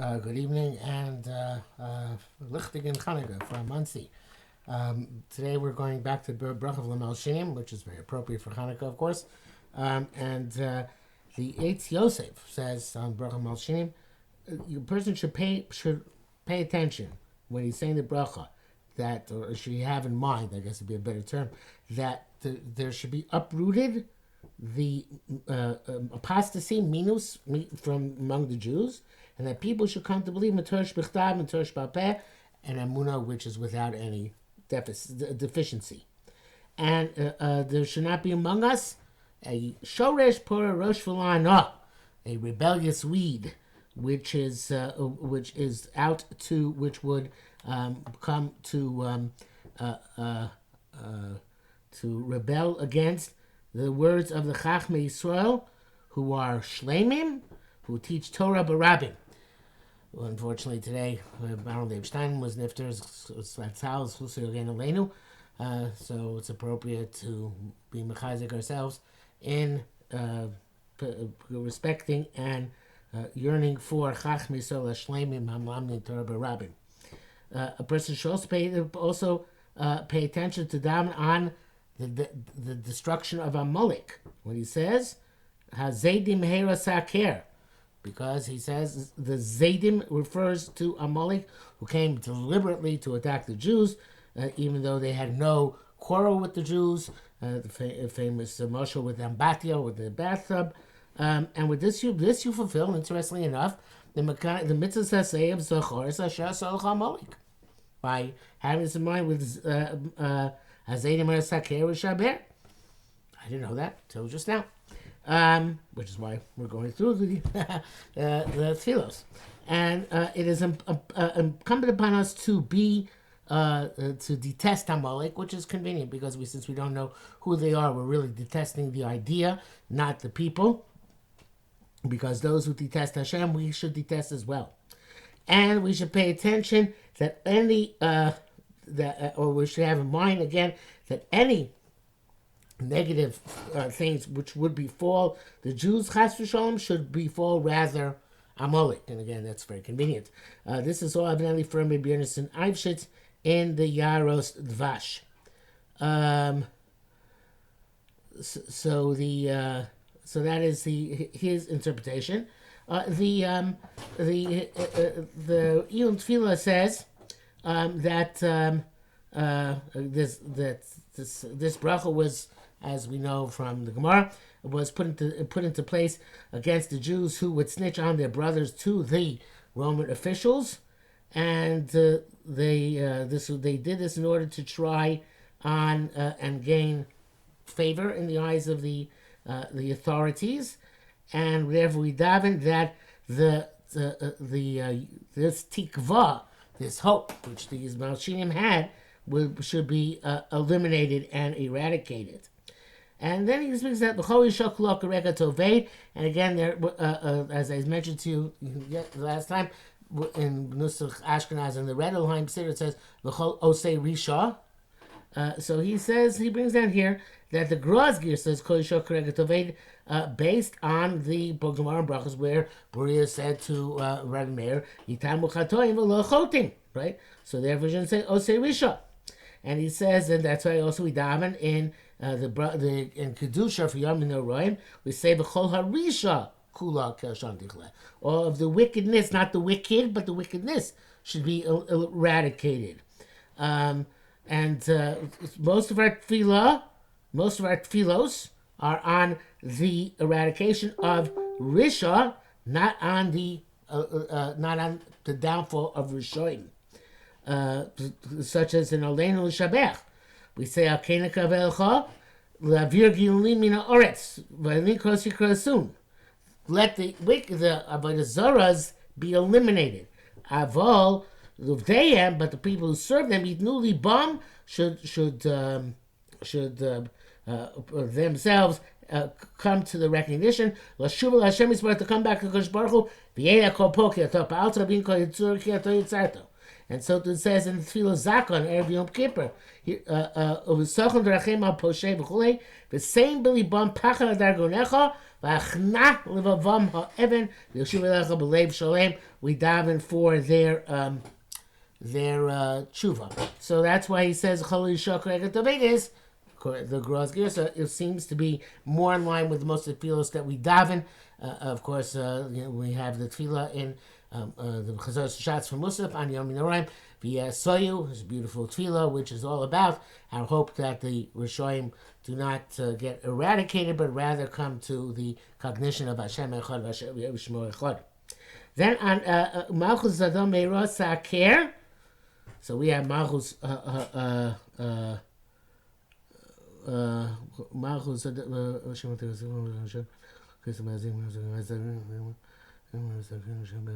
Good evening and Lichtig and Chanukah from Muncie. Today we're going back to Bracha V'laMalshinim, which is very appropriate for Chanukah, of course. And the Eitz Yosef says on Bracha V'laMalshinim, a person should pay attention when he's saying the bracha, that, or should he have in mind, I guess would be a better term, that there should be uprooted the apostasy, minus, from among the Jews, and that people should come to believe Matosh B'chtav, Matosh B'alpeh, and Emunah, which is without any deficiency. And there should not be among us a Shoresh Pora Rosh V'la'ana, a rebellious weed, which is out to, which would come to rebel against the words of the Chachmei Yisrael, who are Shleimim, who teach Torah Barabim. Well, unfortunately, today, Baron Dave Stein was Nifter's Tzal's Husayogen Aleinu, so it's appropriate to be mechazik ourselves in respecting and yearning for Chachmei Yisrael Shleimim Hamlamnin Torah Barabim. A person should also pay attention to daven on the destruction of Amalek when he says Hazedim Hera Saker, because he says the Zadim refers to Amalek, who came deliberately to attack the Jews, even though they had no quarrel with the Jews. The famous mashal with Ambatya, with the bathtub, and with this you fulfill, interestingly enough, the mitzvah saseh of Zochor Asher Salach Amalek, by having this in mind with Hazedim Hera Saker Shaber. I didn't know that till just now. Which is why we're going through the tefillos, and it is incumbent upon us to be to detest Amalek, which is convenient because since we don't know who they are, we're really detesting the idea, not the people. Because those who detest Hashem, we should detest as well, and we should pay attention that or we should have in mind again that any negative things which would befall the Jews, Chas v'Shalom, should befall rather Amalek. And again, that's very convenient. This is all evidently from Rabbi Yonason Eivshitz in the Yaros Dvash. So that is his interpretation. The Iyun Tefillah says that this bracha was, as we know from the Gemara, was put into place against the Jews who would snitch on their brothers to the Roman officials, and they did this in order to try on and gain favor in the eyes of the authorities, and therefore we daven that this tikva, this hope which these Malshinim had, should be eliminated and eradicated. And then he speaks that and again, there, as I mentioned to you last time, in Nusach Ashkenaz and the Redelheim Siddur, it says V'chol Osei Risha. So he brings down here that the Grozgir says Kol Yishok Regatoved, based on the Gemara and Brachos, where Beria said to Rabbi Meir, Yitam Uchatoim V'lo Chotim, right? So therefore you shouldn't say Osei Risha. And he says, and that's why also we daven in in Kedusha for Yom Roim, we say V'chol Harisha Kula Kelshan Tichle. All of the wickedness, not the wicked, but the wickedness should be eradicated. And most of our tefillos are on the eradication of Risha, not on the downfall of Rishoim. Such as in Aleinu L'Shabech, we say Alkeina Kavelcha Lavir Gilulim Mina Oretz V'Alin Kos Yikrasun. Let the Avodah Zaras be eliminated. Aval Luvdeihem, but the people who serve them, Yitnu Libam, should themselves come to the recognition. Lashuv Hashem is to come back to Kosh Baruch Hu. V'Yeya Kol Poki Atop Altra Bin Kol Yitzur Ki Ato Yitzarto. And so it says in the Tefillah Zakon, Erev Yom Kippur, the same Billy Bam Pachal Dargonecha, V'achna levavam ha'evan v'yoshiv elecha b'leiv shalem. We daven for their tshuva. So that's why he says Chol Yishok Regat Davening. The Gros Girsa, it seems to be more in line with most of the tefillos that we daven. Of course, we have the tefillah in the Chazar Shatz from Musaf on Yom Noraim. Soyu is a beautiful tefillah, which is all about our hope that the Rishonim do not get eradicated, but rather come to the cognition of Hashem Echad, Hashem Shmo Echad. Then on Malchus Zadon Meira Saker, so we have Malchus Malchus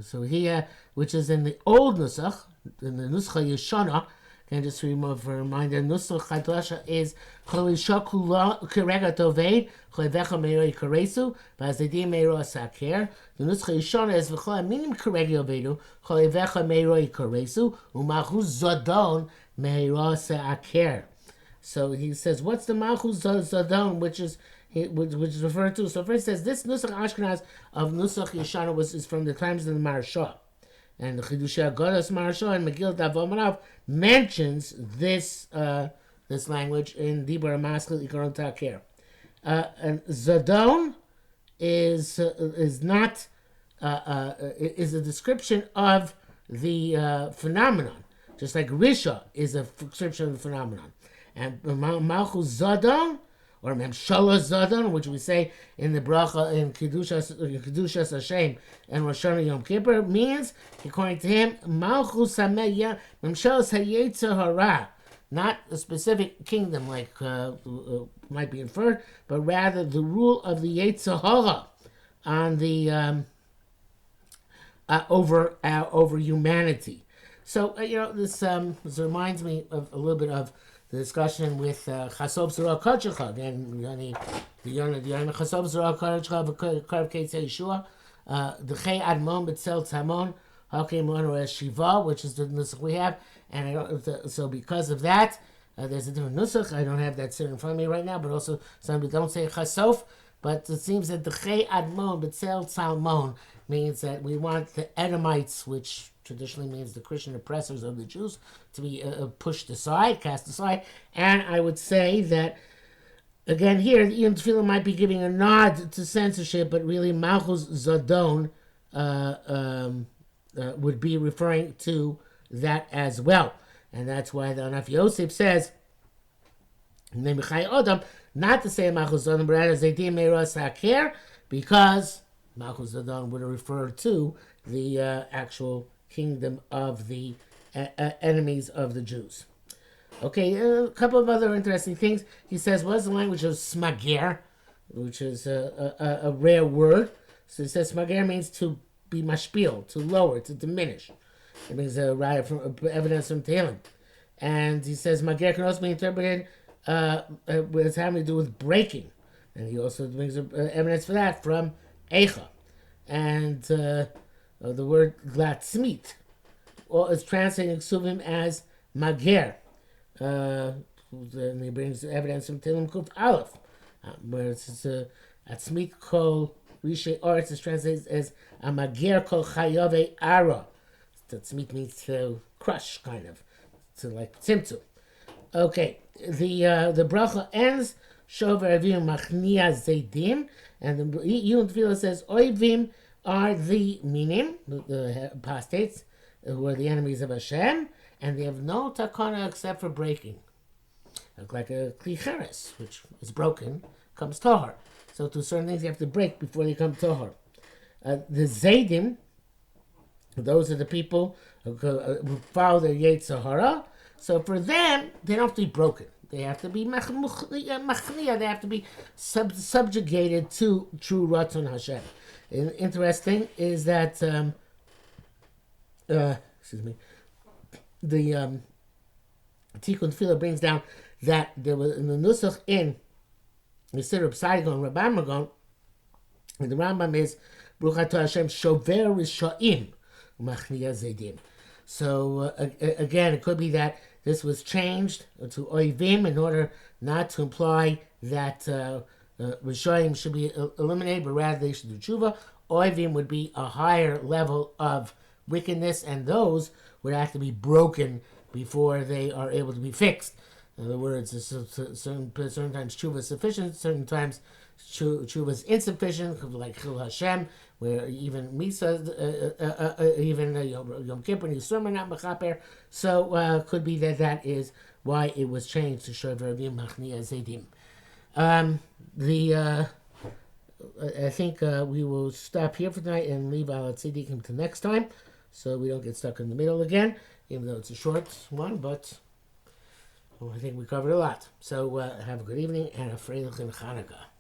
so here, which is in the old Nusach, in the Nuscha Yeshana, can I just remind the Nusach Chadasha is Cholishaku Kerega Tovei, Cholevecha Meiroi Karesu, Vazedim Meiro Saker. The Nuscha Yeshana is V'chol Minim Keregi Ovedu, Cholevecha Meiroi Karesu, U'Malchus Zodon Meiro Saker. So he says, what's the Malchus Zodon, which is referred to? So first he says, this Nusach Ashkenaz of Nusach Yeshana is from the times of the Maharsha. And the Chidushei Agodas Maharsha and Megillat Avomanav mentions this language in Dibur Maskil Ikaron Taker. And Zodon is not is a description of the phenomenon, just like Risha is a description of the phenomenon. And Malchus Zodon, or Memshala Zodon, which we say in the bracha in Kedushas Hashem and Rosh Hashanah Yom Kippur, means, according to him, Malchus Hameya Memshalas Hayetzer Hara, not a specific kingdom like might be inferred, but rather the rule of the Yetzer Hara on the over humanity. So this reminds me of a little bit of the discussion with Chasov Zerah Karchecha, again, the Chasov Zerah Karchecha, Karv Ketzei Yeshua, the Chei Admon B'Tzel Tzamon, Hakim Mono Shiva, which is the nusach we have, and so because of that, there's a different nusach. I don't have that sitting in front of me right now, but also some people don't say Chasov, but it seems that the Chei Admon B'Tzel Tzamon means that we want the Edomites, which traditionally means the Christian oppressors of the Jews, to be pushed aside, cast aside. And I would say that, again, here, the Yom Tefillah might be giving a nod to censorship, but really Malchus Zodon would be referring to that as well. And that's why the Anaf Yosef says, not to say Malchus Zodon, but rather Zaydim Meiros Haker, because Malchus Zodon would refer to the actual kingdom of the enemies of the Jews. Okay, a couple of other interesting things. He says, what is the language of smager, which is a rare word. So he says smager means to be mashpil, to lower, to diminish. It means evidence from Tehillim. And he says smager can also be interpreted with having to do with breaking. And he also brings evidence for that from Eicha. And the word glatzmit, or is translated in Ksuvim as mager. And he brings evidence from Tehillim Kuf Aleph, where it's atzmit kol rishe oretz is translated as a mager kol chayave ara. Atzmit means to crush, kind of, to like tzimtzum. Okay, the bracha ends shover avim machnia zaydim, and the Yom Tefillah says oivim are the minim, the apostates, who are the enemies of Hashem, and they have no takana except for breaking. Like a klicheres, which is broken, comes tohar. So to certain things you have to break before they come tohar. The zaydim, those are the people who follow the Yetzer Hara. So for them, they don't have to be broken. They have to be machnia. They have to be subjugated to true Ratzon Hashem. Interesting is that the Tikkun Tefillah brings down that there was in the Nusach in the Siddur Psadigon Rabban Magon, and the Rambam is Baruch Atah Hashem Shover Rishaim Machnia Zedim. So again, it could be that this was changed to Oivim in order not to imply that Rishoyim should be eliminated, but rather they should do tshuva. Oivim would be a higher level of wickedness, and those would have to be broken before they are able to be fixed. In other words, certain times tshuva is sufficient, certain times tshuva is insufficient, like Chil Hashem, where even Misa, even Yom Kippur and Yisroel are not mechaper. So could be that is why it was changed to Shov Rabim Machnia Zedim. I think we will stop here for tonight and leave Al Tzedikim to next time, so we don't get stuck in the middle again, even though it's a short one, but I think we covered a lot. So have a good evening and a Freilich Chanukah.